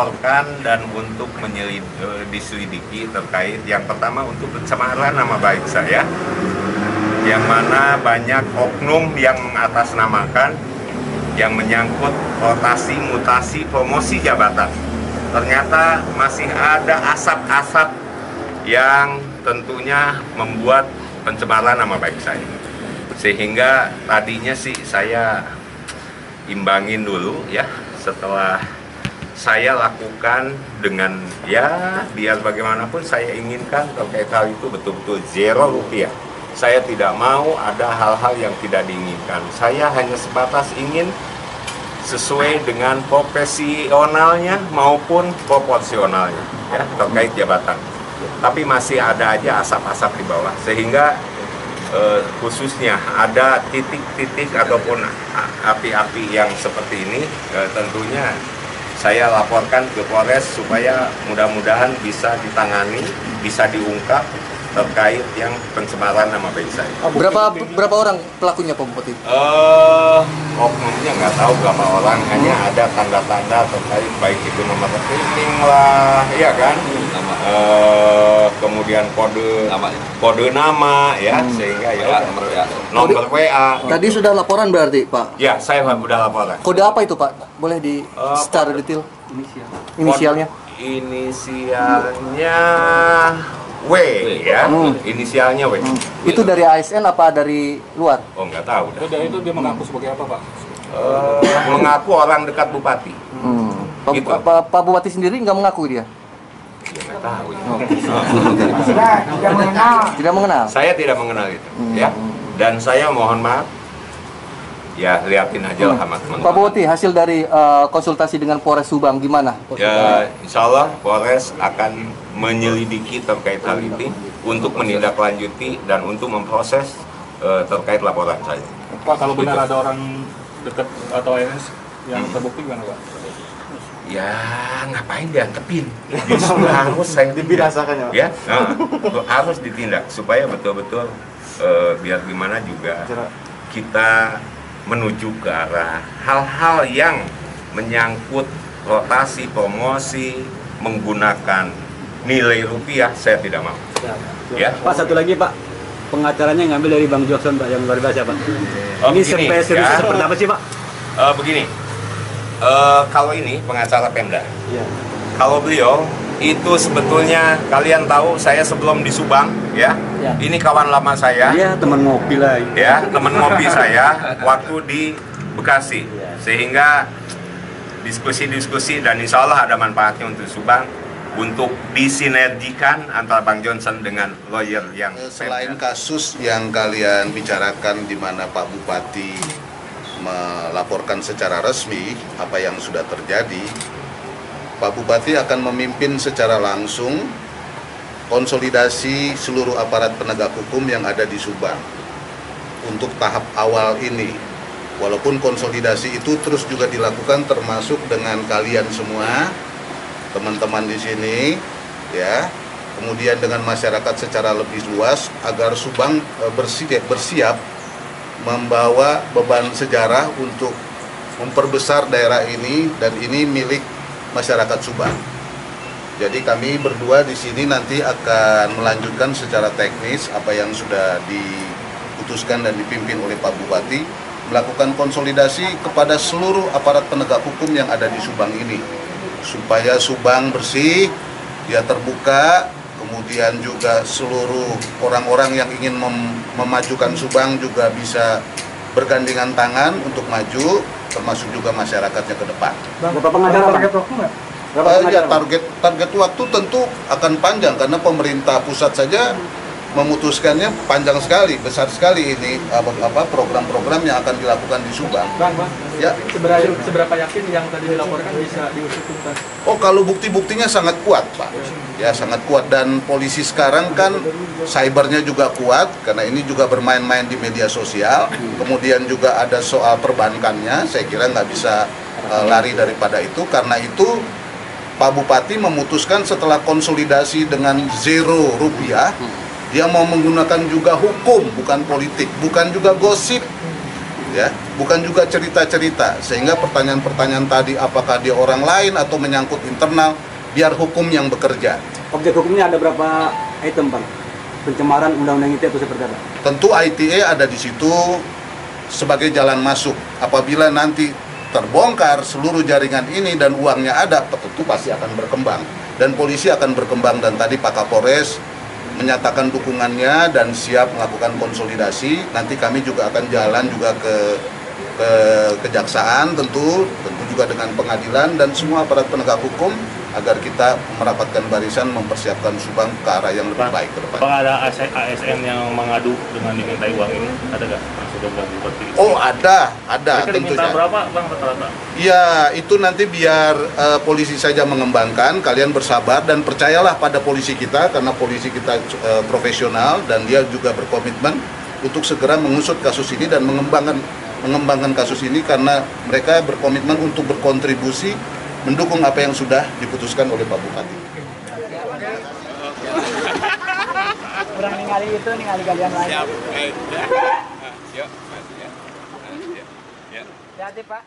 melaporkan dan untuk diselidiki terkait yang pertama untuk pencemaran nama baik saya, yang mana banyak oknum yang mengatasnamakan yang menyangkut rotasi, mutasi, promosi jabatan. Ternyata masih ada asap-asap yang tentunya membuat pencemaran nama baik saya. Sehingga tadinya sih saya imbangin dulu ya, setelah saya lakukan dengan ya biar bagaimanapun saya inginkan terkait hal itu betul-betul ₹0. Saya tidak mau ada hal-hal yang tidak diinginkan. Saya hanya sebatas ingin sesuai dengan profesionalnya maupun proporsionalnya ya terkait jabatan. Tapi masih ada aja asap-asap di bawah, sehingga khususnya ada titik-titik ataupun api-api yang seperti ini, tentunya saya laporkan ke Polres supaya mudah-mudahan bisa ditangani, bisa diungkap terkait yang pencemaran nama baik saya. Berapa orang pelakunya, Pak Bupati? Oknumnya nggak tahu berapa orang, hanya ada tanda-tanda terkait baik itu nomor rekening lah, iya kan? Kemudian kode nama ya, sehingga ya nomor WA. Tadi sudah laporan berarti, Pak? Ya, saya sudah laporan. Kode apa itu, Pak? Boleh di secara detail? Inisialnya? Inisialnya W ya, inisialnya W. Itu dari ASN apa dari luar? Oh, nggak tahu. Itu dia mengaku sebagai apa, Pak? Mengaku orang dekat Bupati. Gitu. Pak Bupati sendiri nggak mengaku dia? Ya, nggak tahu. Tidak mengenal. Saya tidak mengenal itu, ya. Dan saya mohon maaf. Ya, liatin aja lah sama teman-teman. Pak Bupati, hasil dari konsultasi dengan Polres Subang gimana? Ya, insya Allah Polres akan menyelidiki terkait hal ini untuk menindaklanjuti dan untuk memproses terkait laporan saya. Pak, kalau benar ada orang dekat atau ANS yang terbukti gimana, Pak? Ya, ngapain diantepin? Justru harus saya dibinasakan ya, harus ditindak supaya betul-betul biar gimana juga kita menuju ke arah hal-hal yang menyangkut rotasi, promosi, menggunakan nilai rupiah, saya tidak mau. Ya. Pak, satu lagi Pak, pengacaranya ngambil dari Bang Johnson Pak, yang luar biasa Pak. Ini sampai serius ya. Seperti apa sih Pak? Begini, kalau ini pengacara Pemda, Ya. kalau beliau itu sebetulnya kalian tahu saya sebelum di Subang ya, ini kawan lama saya. Iya, teman ngopi lah. Ya, teman ngopi saya waktu di Bekasi, sehingga diskusi-diskusi dan insya Allah ada manfaatnya untuk Subang untuk disinergikan antara Bang Johnson dengan lawyer yang selain kasus yang kalian bicarakan di mana Pak Bupati melaporkan secara resmi apa yang sudah terjadi, Pak Bupati akan memimpin secara langsung konsolidasi seluruh aparat penegak hukum yang ada di Subang untuk tahap awal ini. Walaupun konsolidasi itu terus juga dilakukan termasuk dengan kalian semua, teman-teman di sini, ya. Kemudian dengan masyarakat secara lebih luas agar Subang bersiap membawa beban sejarah untuk memperbesar daerah ini, dan ini milik masyarakat Subang. Jadi kami berdua di sini nanti akan melanjutkan secara teknis apa yang sudah diputuskan dan dipimpin oleh Pak Bupati, melakukan konsolidasi kepada seluruh aparat penegak hukum yang ada di Subang ini, supaya Subang bersih, dia terbuka, kemudian juga seluruh orang-orang yang ingin memajukan Subang juga bisa bergandengan tangan untuk maju, termasuk juga masyarakatnya ke depan. Bapak pengacara target waktu nggak? Ya, target waktu tentu akan panjang karena pemerintah pusat saja memutuskannya panjang sekali, besar sekali ini program-program yang akan dilakukan di Subang. Bang, ya. Seberapa yakin yang tadi dilaporkan bisa diusut tuntas? Oh, kalau bukti-buktinya sangat kuat, Pak. Ya, sangat kuat, dan polisi sekarang kan cybernya juga kuat karena ini juga bermain-main di media sosial. Kemudian juga ada soal perbankannya, saya kira nggak bisa lari daripada itu. Karena itu Pak Bupati memutuskan setelah konsolidasi dengan ₹0, dia mau menggunakan juga hukum, bukan politik, bukan juga gosip, ya, bukan juga cerita-cerita. Sehingga pertanyaan-pertanyaan tadi apakah dia orang lain atau menyangkut internal, biar hukum yang bekerja. Objek hukumnya ada berapa item, Bang? Pencemaran undang-undang ITE atau seperti apa? Tentu ITE ada di situ sebagai jalan masuk. Apabila nanti terbongkar seluruh jaringan ini dan uangnya ada, tentu pasti akan berkembang. Dan polisi akan berkembang, dan tadi Pak Kapolres menyatakan dukungannya dan siap melakukan konsolidasi. Nanti kami juga akan jalan juga ke kejaksaan tentu juga dengan pengadilan dan semua aparat penegak hukum agar kita merapatkan barisan mempersiapkan Subang ke arah yang lebih baik ke depan. Bang, ada ASN yang mengadu dengan dimintai uang ini, ada nggak? Sudah seperti itu? Oh, ada mereka tentunya. diminta berapa, Bang, rata-rata? Ya, itu nanti biar polisi saja mengembangkan, kalian bersabar dan percayalah pada polisi kita, karena polisi kita profesional dan dia juga berkomitmen untuk segera mengusut kasus ini dan mengembangkan kasus ini, karena mereka berkomitmen untuk berkontribusi mendukung apa yang sudah diputuskan oleh Pak Bupati. Kurang ningali itu, ningali kalian lain. Siap. Hati-hati, Pak.